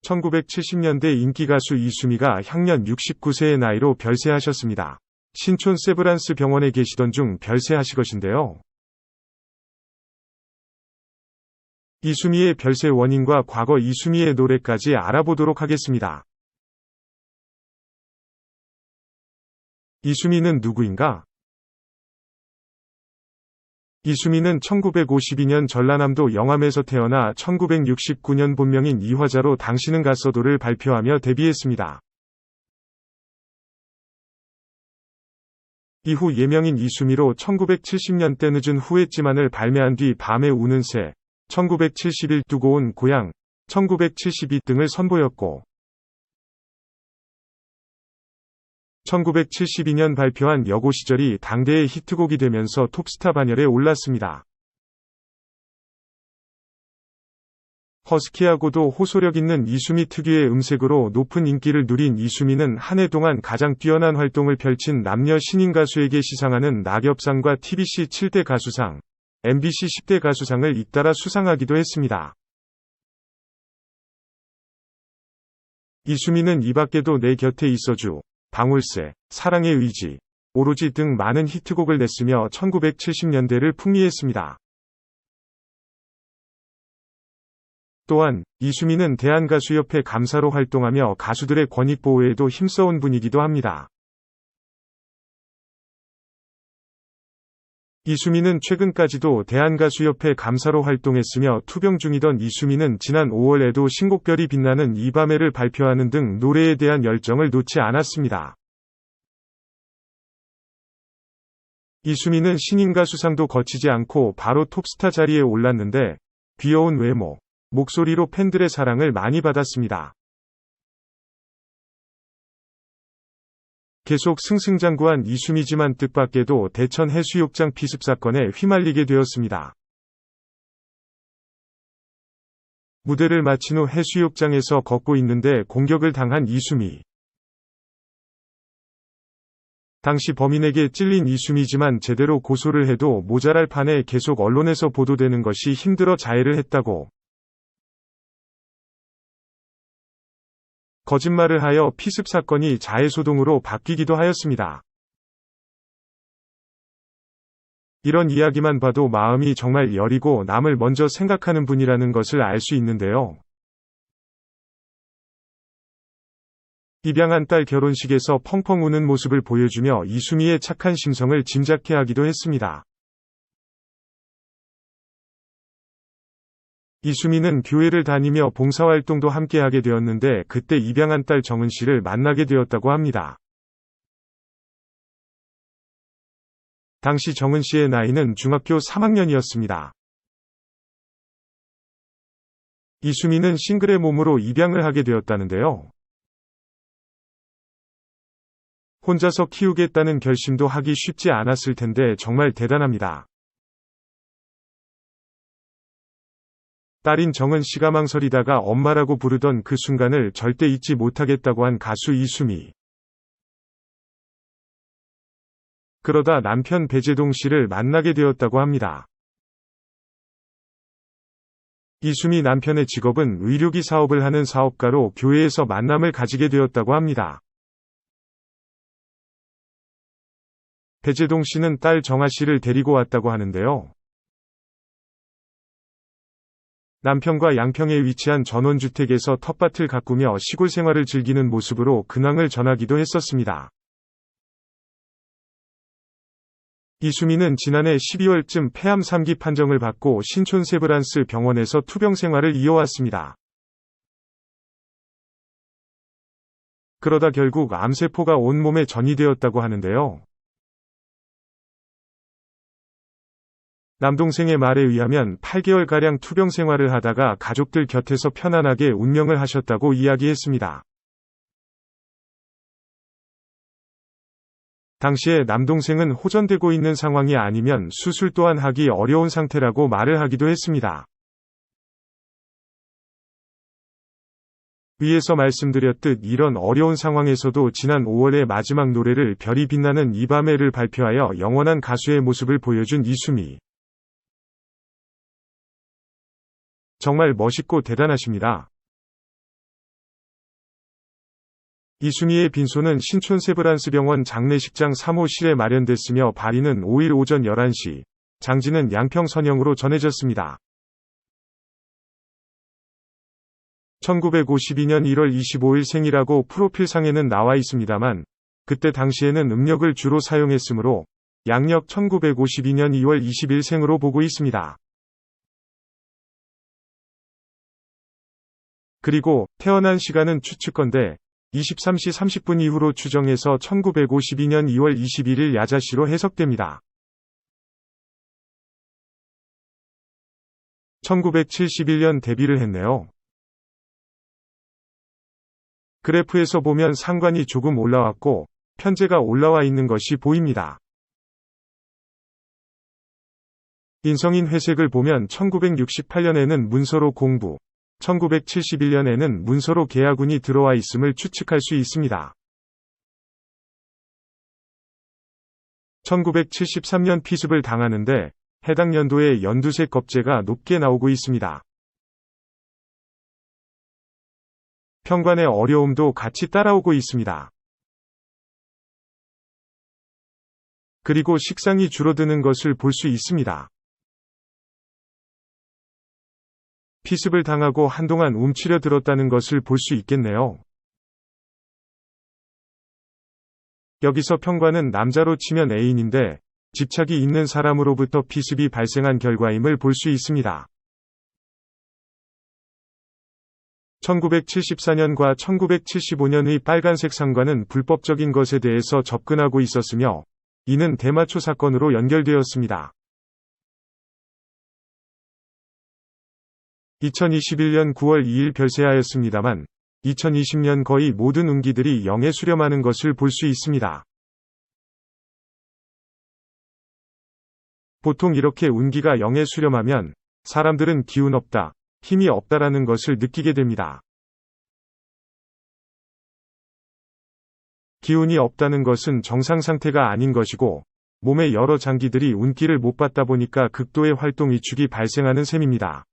1970년대 인기 가수 이수미가 향년 69세의 나이로 별세하셨습니다. 신촌 세브란스 병원에 계시던 중 별세하시 것인데요. 이수미의 별세 원인과 과거 이수미의 노래까지 알아보도록 하겠습니다. 이수미는 누구인가? 이수미는 1952년 전라남도 영암에서 태어나 1969년 본명인 이화자로 당신은 가서도를 발표하며 데뷔했습니다. 이후 예명인 이수미로 1970년대 늦은 후회지만을 발매한 뒤 밤에 우는 새, 1971 두고 온 고향, 1972 등을 선보였고 1972년 발표한 여고 시절이 당대의 히트곡이 되면서 톱스타 반열에 올랐습니다. 허스키하고도 호소력 있는 이수미 특유의 음색으로 높은 인기를 누린 이수미는 한 해 동안 가장 뛰어난 활동을 펼친 남녀 신인 가수에게 시상하는 낙엽상과 TBC 7대 가수상, MBC 10대 가수상을 잇따라 수상하기도 했습니다. 이수미는 이밖에도 내 곁에 있어주, 방울새, 사랑의 의지, 오로지 등 많은 히트곡을 냈으며 1970년대를 풍미했습니다. 또한 이수미는 대한가수협회 감사로 활동하며 가수들의 권익 보호에도 힘써온 분이기도 합니다. 이수미는 최근까지도 대한가수협회 감사로 활동했으며 투병 중이던 이수미는 지난 5월에도 신곡별이 빛나는 이 밤에를 발표하는 등 노래에 대한 열정을 놓지 않았습니다. 이수미는 신인가수상도 거치지 않고 바로 톱스타 자리에 올랐는데 귀여운 외모, 목소리로 팬들의 사랑을 많이 받았습니다. 계속 승승장구한 이수미지만 뜻밖에도 대천 해수욕장 피습 사건에 휘말리게 되었습니다. 무대를 마친 후 해수욕장에서 걷고 있는데 공격을 당한 이수미. 당시 범인에게 찔린 이수미지만 제대로 고소를 해도 모자랄 판에 계속 언론에서 보도되는 것이 힘들어 자해를 했다고 거짓말을 하여 피습 사건이 자해소동으로 바뀌기도 하였습니다. 이런 이야기만 봐도 마음이 정말 여리고 남을 먼저 생각하는 분이라는 것을 알 수 있는데요. 입양한 딸 결혼식에서 펑펑 우는 모습을 보여주며 이수미의 착한 심성을 짐작케 하기도 했습니다. 이수미는 교회를 다니며 봉사활동도 함께하게 되었는데 그때 입양한 딸 정은 씨를 만나게 되었다고 합니다. 당시 정은 씨의 나이는 중학교 3학년이었습니다. 이수미는 싱글의 몸으로 입양을 하게 되었다는데요. 혼자서 키우겠다는 결심도 하기 쉽지 않았을 텐데 정말 대단합니다. 딸인 정은 씨가 망설이다가 엄마라고 부르던 그 순간을 절대 잊지 못하겠다고 한 가수 이수미. 그러다 남편 배재동 씨를 만나게 되었다고 합니다. 이수미 남편의 직업은 의료기 사업을 하는 사업가로 교회에서 만남을 가지게 되었다고 합니다. 배재동 씨는 딸 정아 씨를 데리고 왔다고 하는데요. 남편과 양평에 위치한 전원주택에서 텃밭을 가꾸며 시골 생활을 즐기는 모습으로 근황을 전하기도 했었습니다. 이수미는 지난해 12월쯤 폐암 3기 판정을 받고 신촌 세브란스 병원에서 투병 생활을 이어왔습니다. 그러다 결국 암세포가 온몸에 전이되었다고 하는데요. 남동생의 말에 의하면 8개월가량 투병 생활을 하다가 가족들 곁에서 편안하게 운명을 하셨다고 이야기했습니다. 당시에 남동생은 호전되고 있는 상황이 아니면 수술 또한 하기 어려운 상태라고 말을 하기도 했습니다. 위에서 말씀드렸듯 이런 어려운 상황에서도 지난 5월의 마지막 노래를 별이 빛나는 이 밤에를 발표하여 영원한 가수의 모습을 보여준 이수미. 정말 멋있고 대단하십니다. 이수미의 빈소는 신촌 세브란스병원 장례식장 3호실에 마련됐으며 발인은 5일 오전 11시, 장지는 양평 선영으로 전해졌습니다. 1952년 1월 25일 생이라고 프로필상에는 나와 있습니다만 그때 당시에는 음력을 주로 사용했으므로 양력 1952년 2월 20일 생으로 보고 있습니다. 그리고 태어난 시간은 추측건데 23시 30분 이후로 추정해서 1952년 2월 21일 야자시로 해석됩니다. 1971년 데뷔를 했네요. 그래프에서 보면 상관이 조금 올라왔고 편제가 올라와 있는 것이 보입니다. 인성인 회색을 보면 1968년에는 문서로 공부, 1971년에는 문서로 계약운이 들어와 있음을 추측할 수 있습니다. 1973년 피습을 당하는데 해당 연도에 연두색 겁재가 높게 나오고 있습니다. 평관의 어려움도 같이 따라오고 있습니다. 그리고 식상이 줄어드는 것을 볼 수 있습니다. 피습을 당하고 한동안 움츠려 들었다는 것을 볼 수 있겠네요. 여기서 평관은 남자로 치면 애인인데 집착이 있는 사람으로부터 피습이 발생한 결과임을 볼 수 있습니다. 1974년과 1975년의 빨간색 상관은 불법적인 것에 대해서 접근하고 있었으며 이는 대마초 사건으로 연결되었습니다. 2021년 9월 2일 별세하였습니다만 2020년 거의 모든 운기들이 영에 수렴하는 것을 볼 수 있습니다. 보통 이렇게 운기가 영에 수렴하면 사람들은 기운 없다, 힘이 없다라는 것을 느끼게 됩니다. 기운이 없다는 것은 정상 상태가 아닌 것이고 몸의 여러 장기들이 운기를 못 받다 보니까 극도의 활동 위축이 발생하는 셈입니다.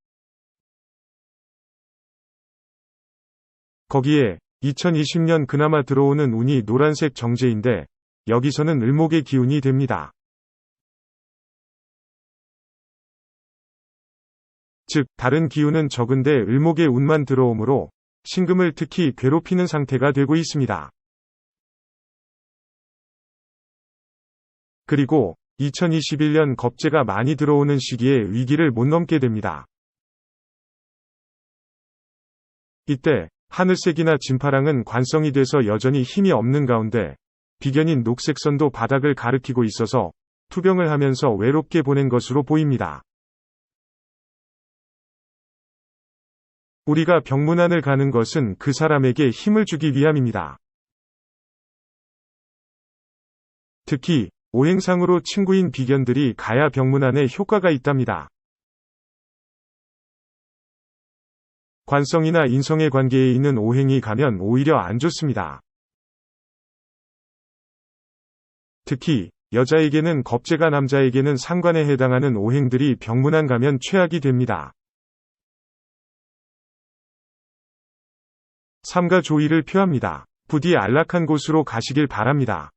거기에 2020년 그나마 들어오는 운이 노란색 정제인데 여기서는 을목의 기운이 됩니다. 즉 다른 기운은 적은데 을목의 운만 들어오므로 신금을 특히 괴롭히는 상태가 되고 있습니다. 그리고 2021년 겁재가 많이 들어오는 시기에 위기를 못 넘게 됩니다. 이때 하늘색이나 진파랑은 관성이 돼서 여전히 힘이 없는 가운데 비견인 녹색선도 바닥을 가리키고 있어서 투병을 하면서 외롭게 보낸 것으로 보입니다. 우리가 병문안을 가는 것은 그 사람에게 힘을 주기 위함입니다. 특히 오행상으로 친구인 비견들이 가야 병문안에 효과가 있답니다. 관성이나 인성의 관계에 있는 오행이 가면 오히려 안 좋습니다. 특히 여자에게는 겁재가 남자에게는 상관에 해당하는 오행들이 병문안 가면 최악이 됩니다. 삼가 조의를 표합니다. 부디 안락한 곳으로 가시길 바랍니다.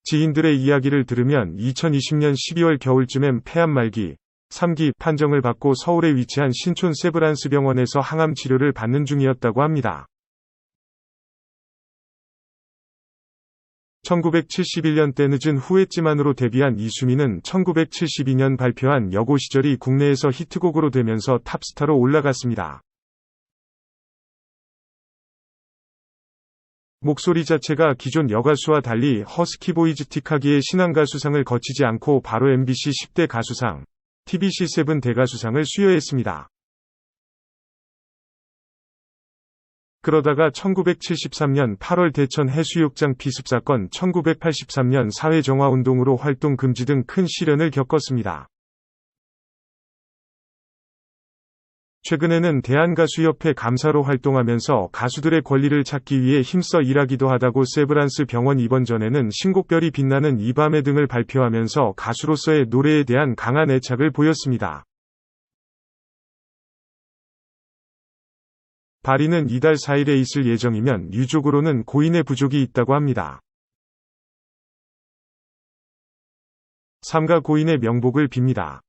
지인들의 이야기를 들으면 2020년 12월 겨울쯤엔 폐암 말기 3기 판정을 받고 서울에 위치한 신촌 세브란스 병원에서 항암 치료를 받는 중이었다고 합니다. 1971년 때 늦은 후회지만으로 데뷔한 이수미는 1972년 발표한 여고 시절이 국내에서 히트곡으로 되면서 탑스타로 올라갔습니다. 목소리 자체가 기존 여가수와 달리 허스키 보이즈틱하기에 신앙가수상을 거치지 않고 바로 MBC 10대 가수상, TBC 7 대가수상을 수여했습니다. 그러다가 1973년 8월 대천 해수욕장 피습 사건, 1983년 사회정화운동으로 활동 금지 등 큰 시련을 겪었습니다. 최근에는 대한가수협회 감사로 활동하면서 가수들의 권리를 찾기 위해 힘써 일하기도 하다고 세브란스 병원 입원 전에는 신곡별이 빛나는 이 밤에 등을 발표하면서 가수로서의 노래에 대한 강한 애착을 보였습니다. 발의는 이달 4일에 있을 예정이면 유족으로는 고인의 부족이 있다고 합니다. 삼가 고인의 명복을 빕니다.